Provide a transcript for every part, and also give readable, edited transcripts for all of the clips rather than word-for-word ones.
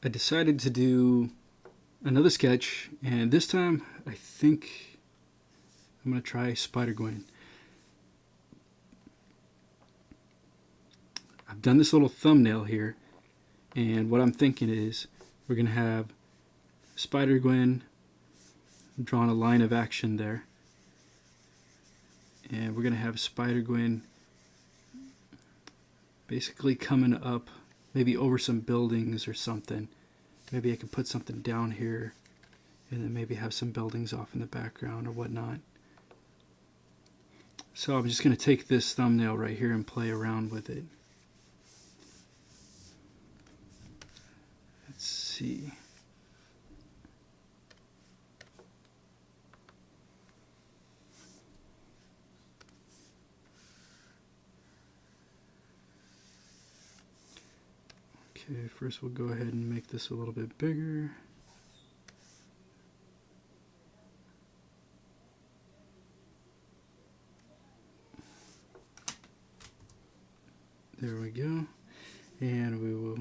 I decided to do another sketch, and this time I think I'm going to try Spider-Gwen. I've done this little thumbnail here, and what I'm thinking is we're going to have Spider-Gwen, drawn a line of action there, and we're going to have Spider-Gwen basically coming up maybe over some buildings or something. Maybe I could put something down here and then maybe have some buildings off in the background or whatnot. So I'm just going to take this thumbnail right here and play around with it. Let's see. Okay, first we'll go ahead and make this a little bit bigger. There we go. And we will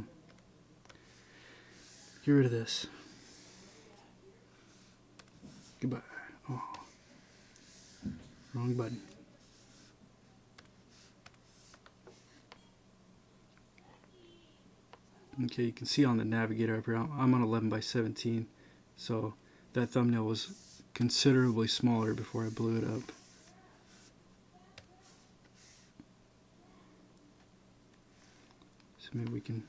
get rid of this. Goodbye. Oh, wrong button. Okay, you can see on the navigator up here, I'm on 11 by 17, so that thumbnail was considerably smaller before I blew it up. So maybe we can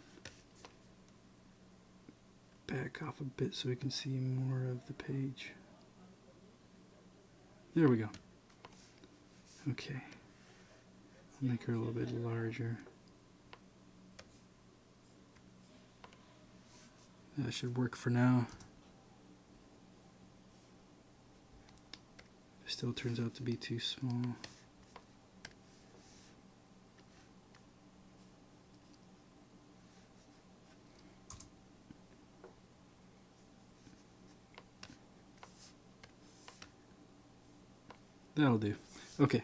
back off a bit so we can see more of the page. There we go. Okay, I'll make her a little bit larger. That should work for now. It still turns out to be too small. That'll do. Okay.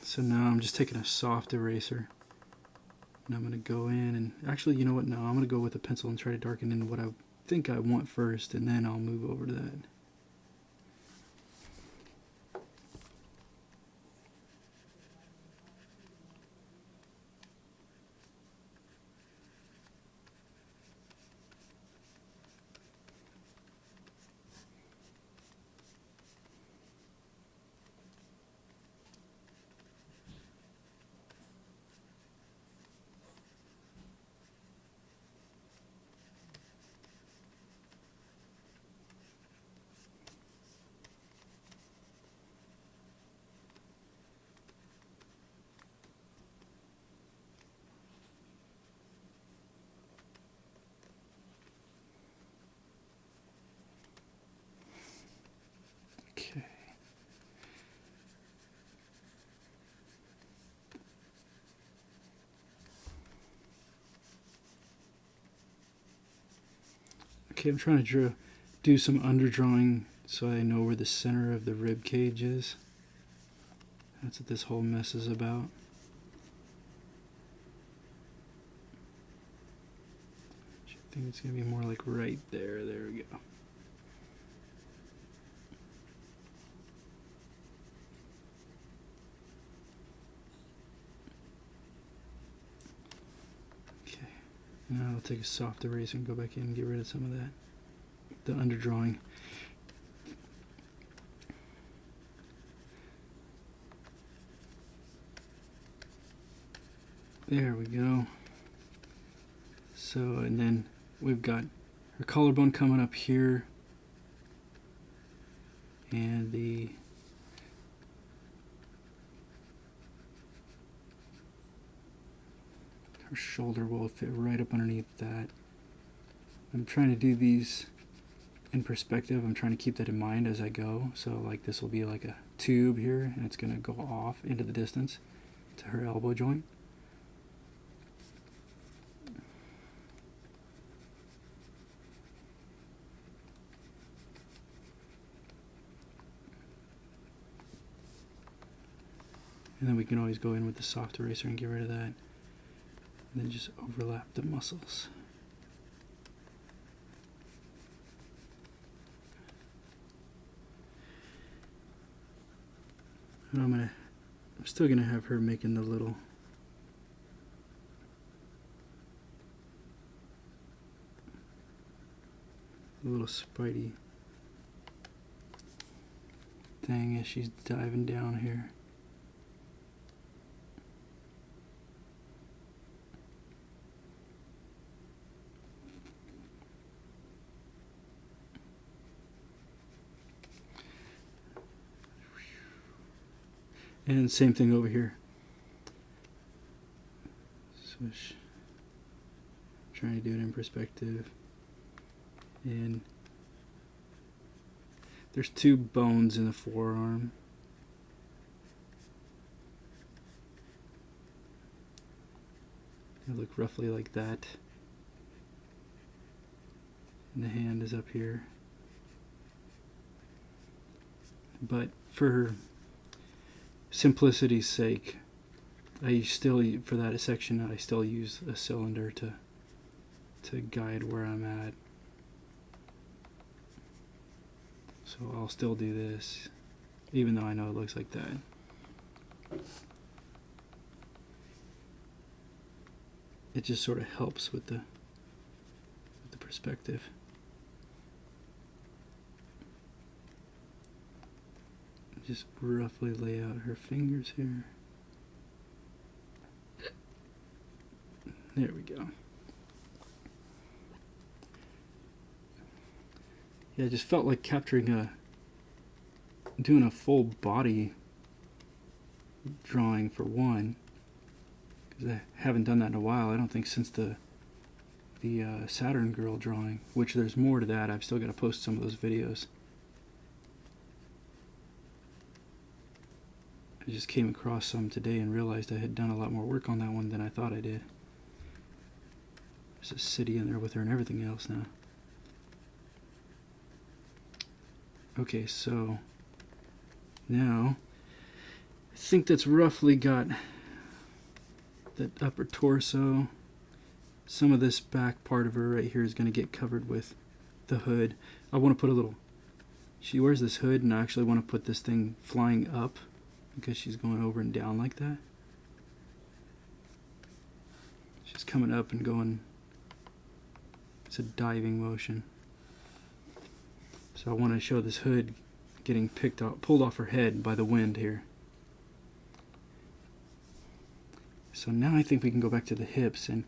So now I'm just taking a soft eraser. And I'm going to go in and actually, you know what? No, I'm going to go with a pencil and try to darken in what I think I want first, and then I'll move over to that. Okay. Okay, I'm trying to do some underdrawing so I know where the center of the rib cage is. That's what this whole mess is about. I think it's going to be more like right there. There we go. Okay, now I'll take a soft eraser and go back in and get rid of some of that, the underdrawing. There we go. So, and then we've got her collarbone coming up here, and her shoulder will fit right up underneath that. I'm trying to do these in perspective. I'm trying to keep that in mind as I go. So like this will be like a tube here, and it's going to go off into the distance to her elbow joint. And then we can always go in with the soft eraser and get rid of that. And then just overlap the muscles. And I'm still gonna have her making the little Spidey thing as she's diving down here. And same thing over here. Switch. Trying to do it in perspective. And there's two bones in the forearm. They look roughly like that. And the hand is up here. But for simplicity's sake, I still, for that section, I still use a cylinder to guide where I'm at. So I'll still do this, even though I know it looks like that. It just sort of helps with the perspective. Just roughly lay out her fingers here. There we go. Yeah, I just felt like doing a full body drawing for one, because I haven't done that in a while. I don't think since the Saturn girl drawing, which there's more to that. I've still got to post some of those videos. I just came across some today and realized I had done a lot more work on that one than I thought I did. There's a city in there with her and everything else now. Okay, so now I think that's roughly got that upper torso. Some of this back part of her right here is going to get covered with the hood. I want to put a little, she wears this hood, and I actually want to put this thing flying up because she's going over and down like that. She's coming up and going, it's a diving motion. So I want to show this hood getting pulled off her head by the wind here. So now I think we can go back to the hips, and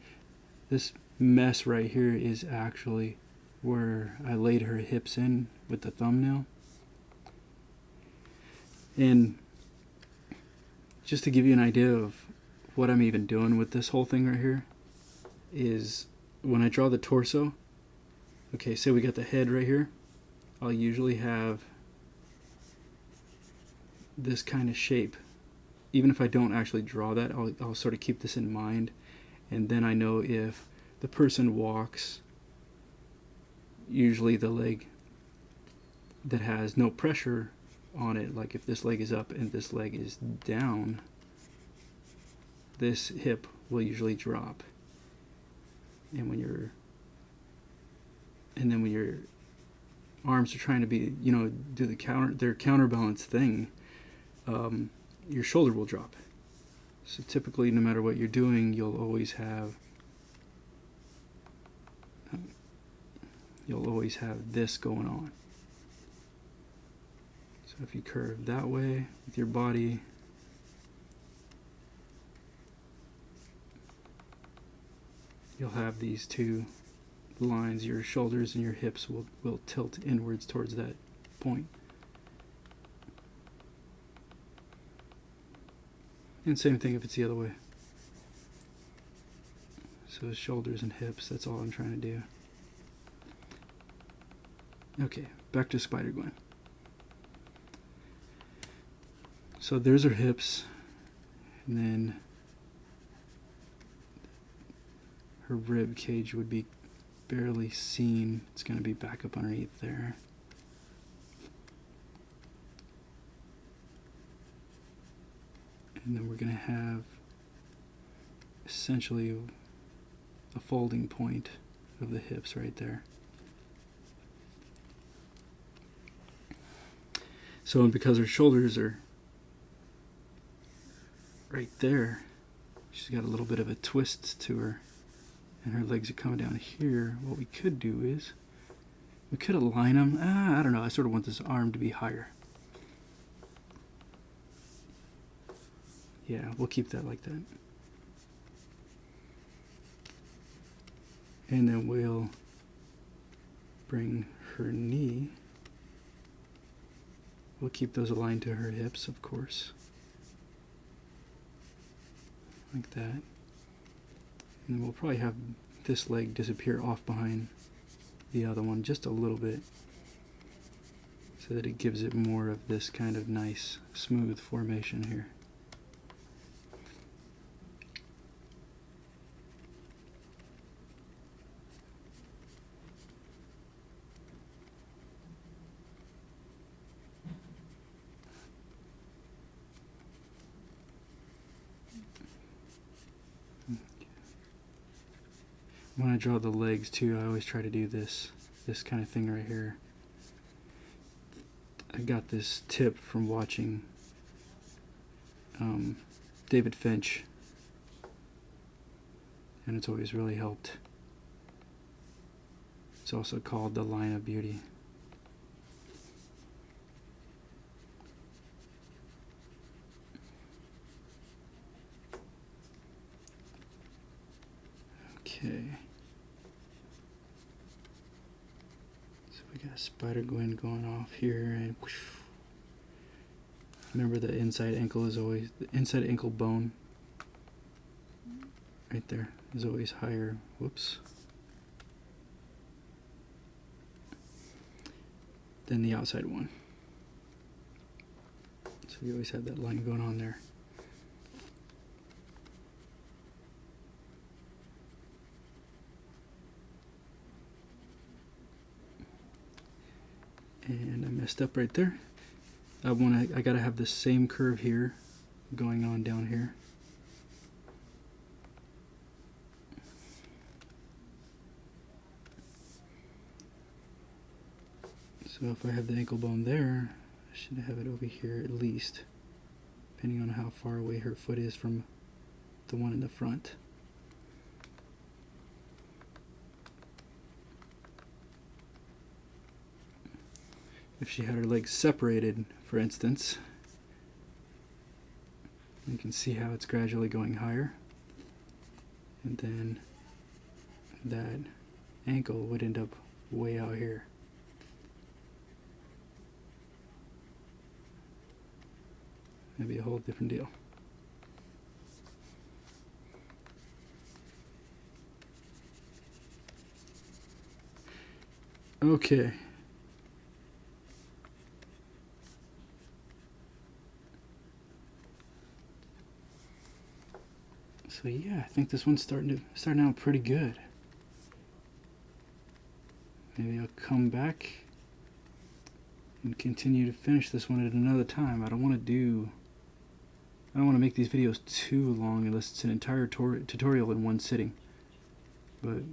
this mess right here is actually where I laid her hips in with the thumbnail. And just to give you an idea of what I'm even doing with this whole thing right here is when I draw the torso, okay, say we got the head right here, I'll usually have this kind of shape. Even if I don't actually draw that, I'll sort of keep this in mind, and then I know if the person walks, usually the leg that has no pressure on it, like if this leg is up and this leg is down, this hip will usually drop. And when your arms are trying to be, do their counterbalance thing, your shoulder will drop. So typically, no matter what you're doing, you'll always have this going on. So if you curve that way with your body, you'll have these two lines. Your shoulders and your hips will tilt inwards towards that point. And same thing if it's the other way. So shoulders and hips, that's all I'm trying to do. Okay, back to Spider-Gwen. So there's her hips, and then her rib cage would be barely seen. It's going to be back up underneath there. And then we're going to have essentially the folding point of the hips right there. So because her shoulders are right there, she's got a little bit of a twist to her, and her legs are coming down here. What we could do is we could align them. I don't know. I sort of want this arm to be higher. Yeah, we'll keep that like that. And then we'll bring her knee. We'll keep those aligned to her hips, of course. Like that. And then we'll probably have this leg disappear off behind the other one just a little bit, so that it gives it more of this kind of nice, smooth formation here. When I draw the legs too, I always try to do this kind of thing right here. I got this tip from watching David Finch, and it's always really helped. It's also called the line of beauty. Okay. So we got Spider-Gwen going off here, and whoosh. Remember the inside ankle is always, the inside ankle bone right there is always higher. Whoops. Than the outside one. So we always have that line going on there. And I messed up right there. I gotta have the same curve here going on down here. So if I have the ankle bone there, I should have it over here at least, depending on how far away her foot is from the one in the front. If she had her legs separated, for instance, you can see how it's gradually going higher, and then that ankle would end up way out here. That'd be a whole different deal. Okay. So yeah, I think this one's starting out pretty good. Maybe I'll come back and continue to finish this one at another time. I don't want to make these videos too long unless it's an entire tutorial in one sitting. But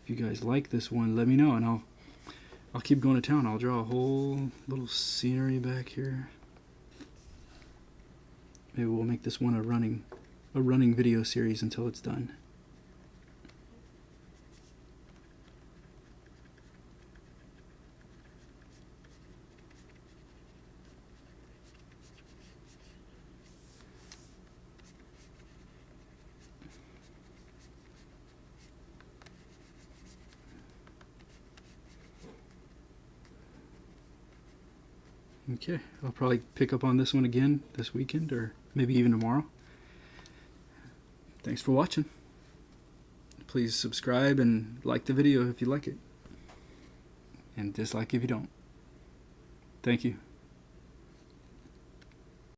if you guys like this one, let me know, and I'll keep going to town. I'll draw a whole little scenery back here. Maybe we'll make this one a running video series until it's done. Okay, I'll probably pick up on this one again this weekend, or maybe even tomorrow. Thanks for watching. Please subscribe and like the video if you like it, and dislike if you don't. Thank you.